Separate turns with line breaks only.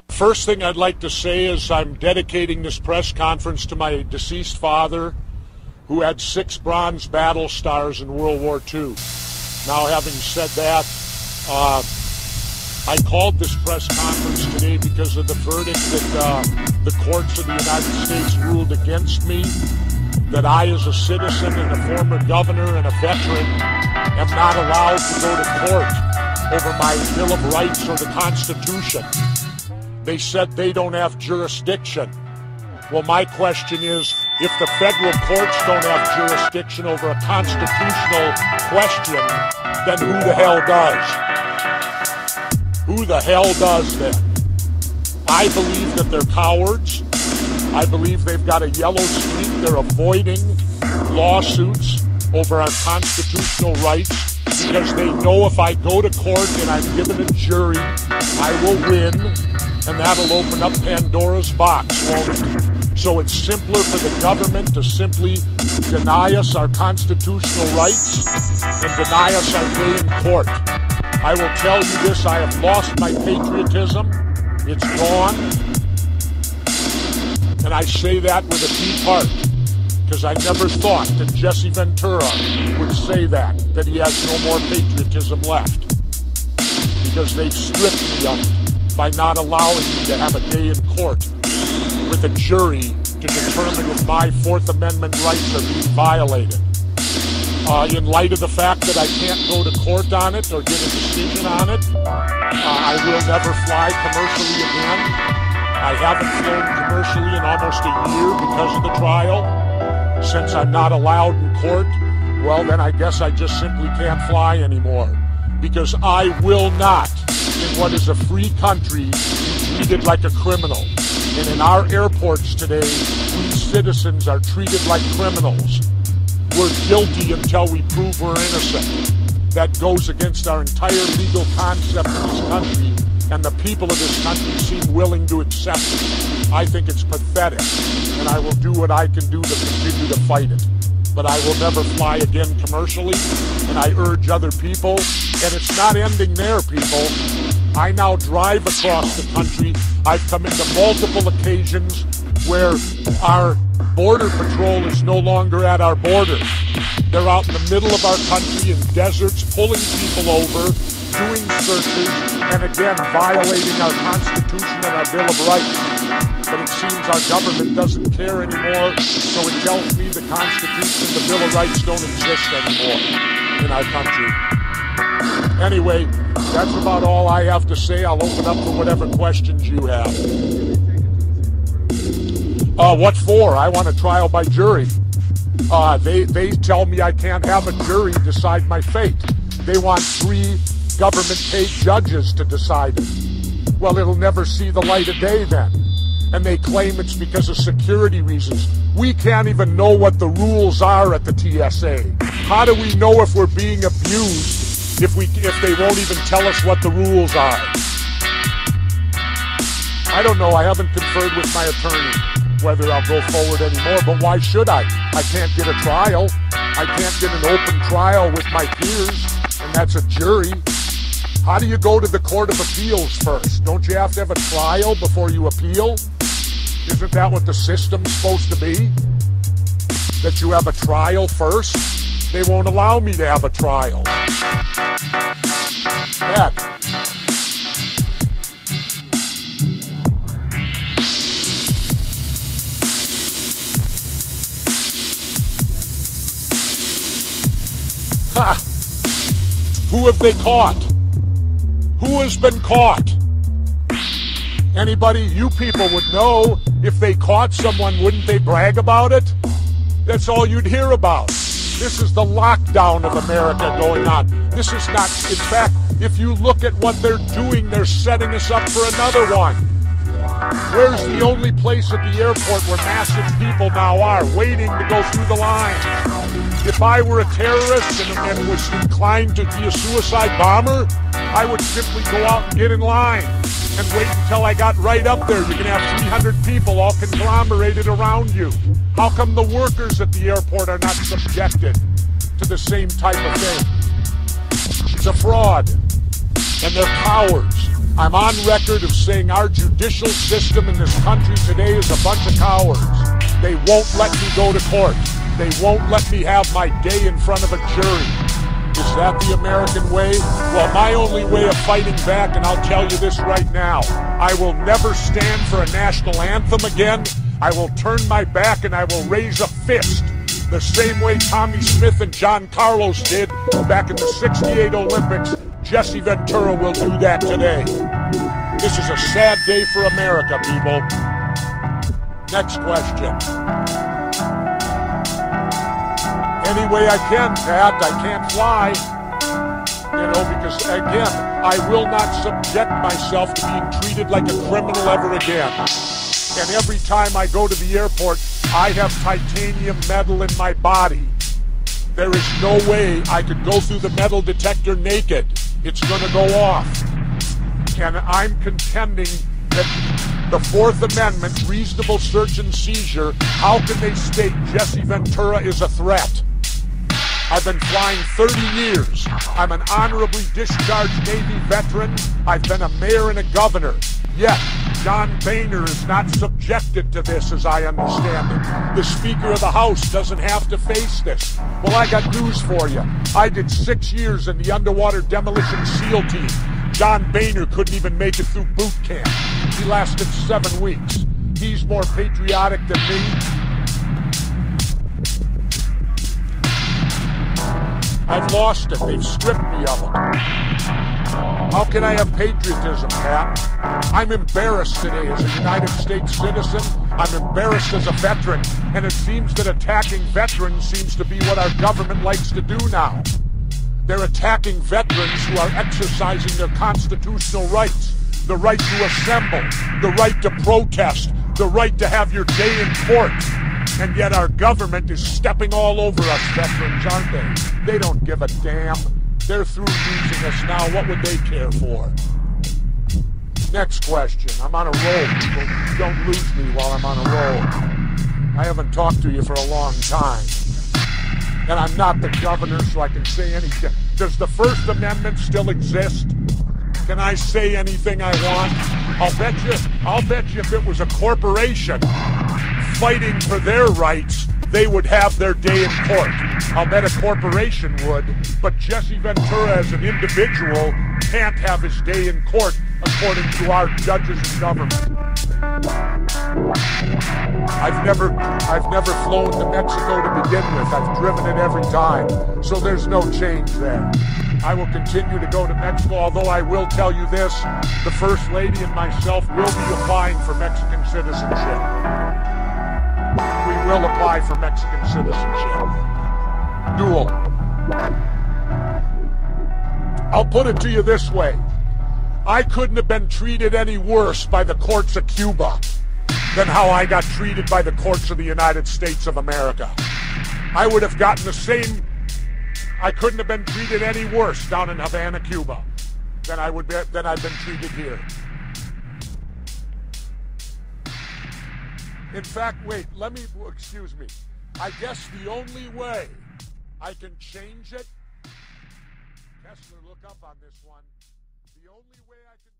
First thing I'd like to say is I'm dedicating this press conference to my deceased father, who had 6 bronze battle stars in World War II. Now, having said that, I called this press conference today because of the verdict that the courts of the United States ruled against me, that I, as a citizen and a former governor and a veteran, am not allowed to go to court over my Bill of Rights or the Constitution. They said they don't have jurisdiction. Well, my question is, if the federal courts don't have jurisdiction over a constitutional question, then who the hell does? Who the hell does then? I believe that they're cowards. I believe they've got a yellow streak. They're avoiding lawsuits over our constitutional rights because they know if I go to court and I'm given a jury, I will win, and that'll open up Pandora's box, won't it? So it's simpler for the government to simply deny us our constitutional rights and deny us our day in court. I will tell you this, I have lost my patriotism. It's gone. And I say that with a deep heart, because I never thought that Jesse Ventura would say that he has no more patriotism left. Because they've stripped me of it by not allowing me to have a day in court with a jury to determine if my Fourth Amendment rights are being violated. In light of the fact that I can't go to court on it or get a decision on it, I will never fly commercially again. I haven't flown commercially in almost a year because of the trial. Since I'm not allowed in court, well, then I guess I just simply can't fly anymore. Because I will not, in what is a free country, be treated like a criminal. And in our airports today, we citizens are treated like criminals. We're guilty until we prove we're innocent. That goes against our entire legal concept of this country, and the people of this country seem willing to accept it. I think it's pathetic, and I will do what I can do to continue to fight it. But I will never fly again commercially, and I urge other people, and it's not ending there, people. I now drive across the country. I've come into multiple occasions where our Border Patrol is no longer at our border. They're out in the middle of our country in deserts, pulling people over, doing searches, and again, violating our Constitution and our Bill of Rights. But it seems our government doesn't care anymore, so it tells me the Constitution and the Bill of Rights don't exist anymore in our country. Anyway, that's about all I have to say. I'll open up for whatever questions you have. What for? I want a trial by jury. They tell me I can't have a jury decide my fate. They want 3 government-paid judges to decide it. Well, it'll never see the light of day then. And they claim it's because of security reasons. We can't even know what the rules are at the TSA. How do we know if we're being abused if they won't even tell us what the rules are? I don't know. I haven't conferred with my attorney whether I'll go forward anymore, but why should I? I can't get a trial. I can't get an open trial with my peers, and that's a jury. How do you go to the Court of Appeals first? Don't you have to have a trial before you appeal? Isn't that what the system's supposed to be? That you have a trial first? They won't allow me to have a trial. Heck. Ha! Who have they caught? Who has been caught? Anybody? You people would know. If they caught someone, wouldn't they brag about it? That's all you'd hear about. This is the lockdown of America going on. This is not, in fact, if you look at what they're doing, they're setting us up for another one. Where's the only place at the airport where massive people now are, waiting to go through the line? If I were a terrorist and was inclined to be a suicide bomber, I would simply go out and get in line and wait until I got right up there. You're going to have 300 people all conglomerated around you. How come the workers at the airport are not subjected to the same type of thing? It's a fraud, and they're cowards. I'm on record of saying our judicial system in this country today is a bunch of cowards. They won't let me go to court. They won't let me have my day in front of a jury. Is that the American way? Well, my only way of fighting back, and I'll tell you this right now, I will never stand for a national anthem again. I will turn my back and I will raise a fist, the same way Tommy Smith and John Carlos did back in the '68 Olympics. Jesse Ventura will do that today. This is a sad day for America, people. Next question. Any way I can, Pat. I can't fly. You know, because, again, I will not subject myself to being treated like a criminal ever again. And every time I go to the airport, I have titanium metal in my body. There is no way I could go through the metal detector naked. It's going to go off. And I'm contending that the Fourth Amendment, reasonable search and seizure, how can they state Jesse Ventura is a threat? I've been flying 30 years. I'm an honorably discharged Navy veteran. I've been a mayor and a governor. Yet, John Boehner is not subjected to this, as I understand it. The Speaker of the House doesn't have to face this. Well, I got news for you. I did 6 years in the underwater demolition SEAL team. John Boehner couldn't even make it through boot camp. He lasted 7 weeks. He's more patriotic than me. I've lost it. They've stripped me of it. How can I have patriotism, Pat? I'm embarrassed today as a United States citizen. I'm embarrassed as a veteran. And it seems that attacking veterans seems to be what our government likes to do now. They're attacking veterans who are exercising their constitutional rights. The right to assemble, the right to protest, the right to have your day in court. And yet our government is stepping all over us veterans, aren't they? They don't give a damn. They're through using us now. What would they care for? Next question. I'm on a roll, people. Don't lose me while I'm on a roll. I haven't talked to you for a long time. And I'm not the governor, so I can say anything. Does the First Amendment still exist? Can I say anything I want? I'll bet you if it was a corporation fighting for their rights, they would have their day in court. I'll bet a corporation would, but Jesse Ventura as an individual can't have his day in court according to our judges and government. I've never flown to Mexico to begin with. I've driven it every time, so there's no change there. I will continue to go to Mexico, although I will tell you this, the First Lady and myself will be applying for Mexican citizenship. We will apply for Mexican citizenship. Dual. I'll put it to you this way. I couldn't have been treated any worse by the courts of Cuba than how I got treated by the courts of the United States of America. I would have gotten the same. I couldn't have been treated any worse down in Havana, Cuba, than I've been treated here. In fact, wait, excuse me. I guess the only way I can change it, Kessler, look up on this one. The only way I can